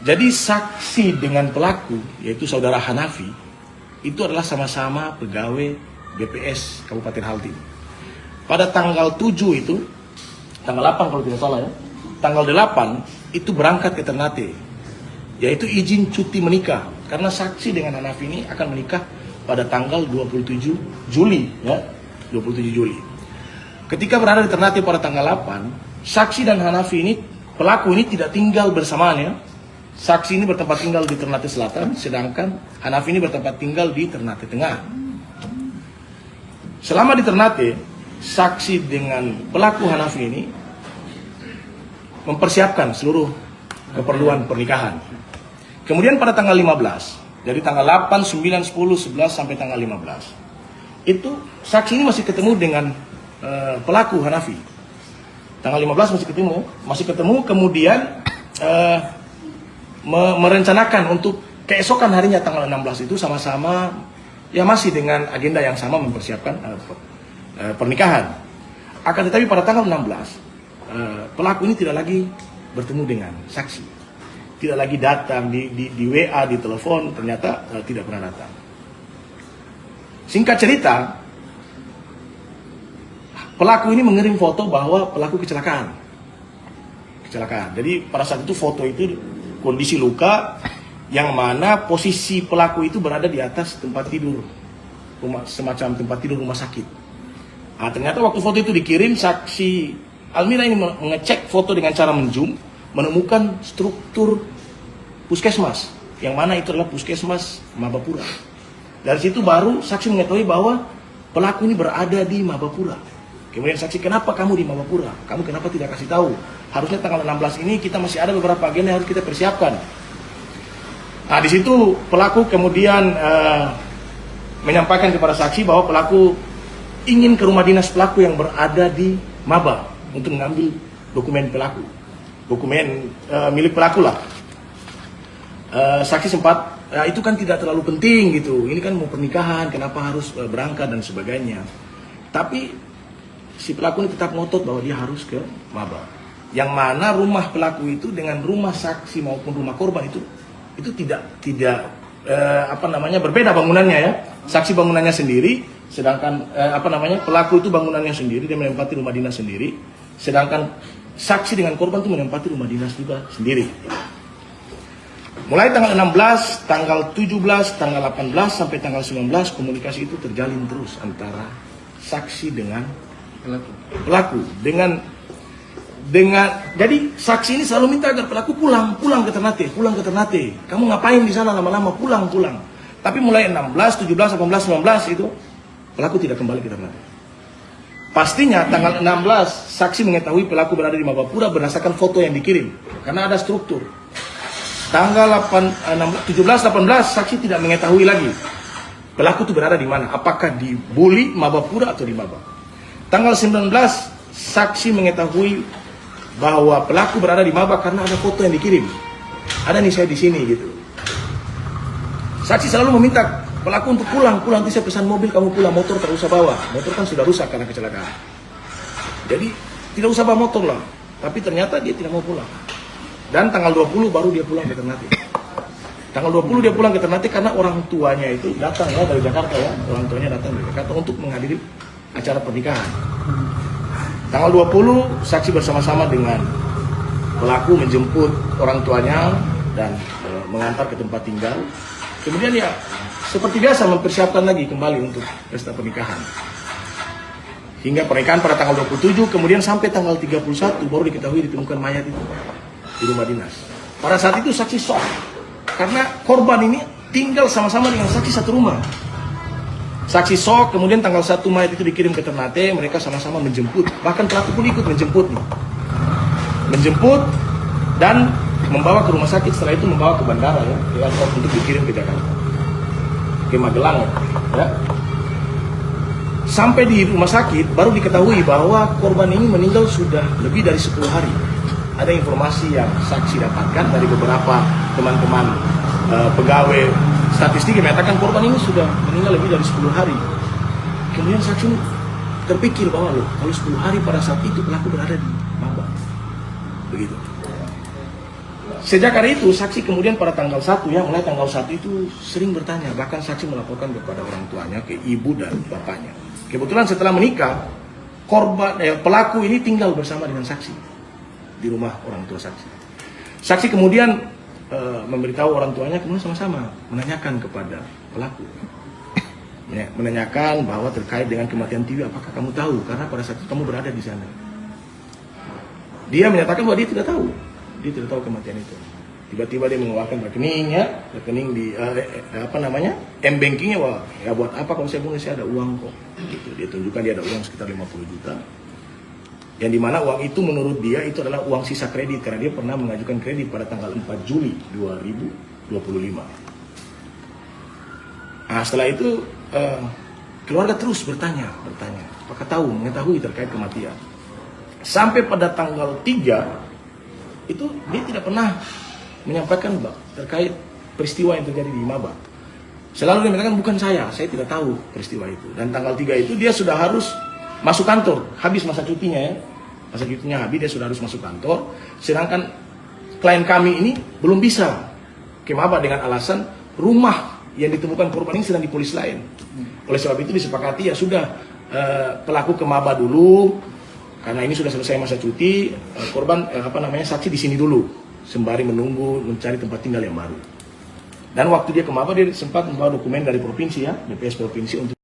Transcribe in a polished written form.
Jadi saksi dengan pelaku, yaitu saudara Hanafi, itu adalah sama-sama pegawai BPS Kabupaten Haltin. Pada tanggal 7 itu, tanggal 8 kalau tidak salah ya, tanggal 8 itu berangkat ke Ternate, yaitu izin cuti menikah. Karena saksi dengan Hanafi ini akan menikah pada tanggal 27 Juli ya, 27 Juli. Ketika berada di Ternate pada tanggal 8, saksi dan Hanafi ini, pelaku ini tidak tinggal bersamaan. Saksi ini bertempat tinggal di Ternate Selatan, sedangkan Hanafi ini bertempat tinggal di Ternate Tengah. Selama di Ternate, saksi dengan pelaku Hanafi ini mempersiapkan seluruh keperluan pernikahan. Kemudian pada tanggal 15, dari tanggal 8, 9, 10, 11 sampai tanggal 15, itu saksi ini masih ketemu dengan pelaku Hanafi. Tanggal 15 masih ketemu, kemudian merencanakan untuk keesokan harinya tanggal 16 itu sama-sama ya masih dengan agenda yang sama mempersiapkan pernikahan. Akan tetapi pada tanggal 16 pelaku ini tidak lagi bertemu dengan saksi, tidak lagi datang di WA, di telepon, ternyata tidak pernah datang. Singkat cerita, pelaku ini mengirim foto bahwa pelaku kecelakaan. Jadi pada saat itu foto itu kondisi luka, yang mana posisi pelaku itu berada di atas tempat tidur, semacam tempat tidur rumah sakit. Nah, ternyata waktu foto itu dikirim, saksi Almira ini mengecek foto dengan cara menzoom, menemukan struktur puskesmas, yang mana itu adalah puskesmas Mabapura. Dari situ baru saksi mengetahui bahwa pelaku ini berada di Mabapura. Kemudian saksi, kenapa kamu di Mabapura? Kamu kenapa tidak kasih tahu? Harusnya tanggal 16 ini kita masih ada beberapa agenda yang harus kita persiapkan. Nah, di situ pelaku kemudian menyampaikan kepada saksi bahwa pelaku ingin ke rumah dinas pelaku yang berada di Maba untuk mengambil dokumen pelaku, dokumen milik pelaku lah. Saksi sempat, itu kan tidak terlalu penting gitu. Ini kan mau pernikahan, kenapa harus berangkat dan sebagainya. Tapi si pelaku ini tetap ngotot bahwa dia harus ke Maba. Yang mana rumah pelaku itu dengan rumah saksi maupun rumah korban itu tidak berbeda bangunannya ya. Saksi bangunannya sendiri, sedangkan pelaku itu bangunannya sendiri, dia menempati rumah dinas sendiri, sedangkan saksi dengan korban itu menempati rumah dinas juga sendiri. Mulai tanggal 16, tanggal 17, tanggal 18 sampai tanggal 19 komunikasi itu terjalin terus antara saksi dengan pelaku jadi saksi ini selalu minta agar pelaku pulang ke Ternate. Kamu ngapain di sana lama-lama, pulang. Tapi mulai 16, 17, 18, 19 itu pelaku tidak kembali ke Ternate. Pastinya tanggal 16 saksi mengetahui pelaku berada di Mabapura berdasarkan foto yang dikirim, karena ada struktur. Tanggal 17, 18 saksi tidak mengetahui lagi pelaku itu berada di mana, apakah di Buli, Mabapura atau di Maba. Tanggal 19 saksi mengetahui bahwa pelaku berada di Maba karena ada foto yang dikirim. Ada nih saya di sini gitu. Saksi selalu meminta pelaku untuk pulang. Nanti saya pesan mobil, kamu pulang, motor tak usah bawa. Motor kan sudah rusak karena kecelakaan. Jadi tidak usah bawa motor lah. Tapi ternyata dia tidak mau pulang. Dan tanggal 20 baru dia pulang ke Ternate. Tanggal 20 dia pulang ke Ternate karena orang tuanya itu datang ya dari Jakarta ya. Orang tuanya datang dari Jakarta untuk menghadiri acara pernikahan. Tanggal 20 saksi bersama-sama dengan pelaku menjemput orang tuanya dan mengantar ke tempat tinggal. Kemudian ya seperti biasa mempersiapkan lagi kembali untuk pesta pernikahan. Hingga pernikahan pada tanggal 27, kemudian sampai tanggal 31 baru diketahui ditemukan mayat itu di rumah dinas. Pada saat itu saksi shock karena korban ini tinggal sama-sama dengan saksi satu rumah. Saksi shock, kemudian tanggal 1 mayat itu dikirim ke Ternate, mereka sama-sama menjemput. Bahkan pelaku pun ikut menjemput nih. Menjemput dan membawa ke rumah sakit, setelah itu membawa ke bandara ya, untuk dikirim ke Jakarta. Ke Magelang ya. Sampai di rumah sakit baru diketahui bahwa korban ini meninggal sudah lebih dari 10 hari. Ada informasi yang saksi dapatkan dari beberapa teman-teman pegawai statistik yang menyatakan korban ini sudah meninggal lebih dari 10 hari. Kemudian saksi terpikir bahwa loh, kalau 10 hari pada saat itu pelaku berada di Maba. Begitu. Sejak hari itu saksi kemudian pada tanggal 1 ya, mulai tanggal 1 itu sering bertanya, bahkan saksi melaporkan kepada orang tuanya, ke ibu dan bapaknya. Kebetulan setelah menikah, pelaku ini tinggal bersama dengan saksi di rumah orang tua saksi. Saksi kemudian memberitahu orang tuanya, kemudian sama-sama menanyakan kepada pelaku. Ya, menanyakan bahwa terkait dengan kematian Tiwi, apakah kamu tahu? Karena pada saat itu kamu berada di sana. Dia menyatakan bahwa dia tidak tahu. Dia tidak tahu kematian itu. Tiba-tiba dia mengeluarkan rekening di m-bankingnya, wah ya buat apa kalau saya bunuh, saya ada uang kok. Gitu. Dia tunjukkan dia ada uang sekitar 50 juta. Yang dimana uang itu menurut dia itu adalah uang sisa kredit, karena dia pernah mengajukan kredit pada tanggal 4 Juli 2025. Nah setelah itu keluarga terus bertanya, apakah mengetahui terkait kematian. Sampai pada tanggal 3 itu dia tidak pernah menyampaikan terkait peristiwa yang terjadi di Maba. Selalu dia mengatakan bukan saya tidak tahu peristiwa itu. Dan tanggal 3 itu dia sudah harus masuk kantor, habis masa cutinya ya. Masa cutinya habis, dia sudah harus masuk kantor. Sedangkan klien kami ini belum bisa ke Maba dengan alasan rumah yang ditemukan korban ini sedang di polis lain. Oleh sebab itu disepakati ya sudah, pelaku ke Maba dulu. Karena ini sudah selesai masa cuti, korban saksi di sini dulu sembari menunggu mencari tempat tinggal yang baru. Dan waktu dia ke Maba, dia sempat membawa dokumen dari provinsi ya, BPS provinsi untuk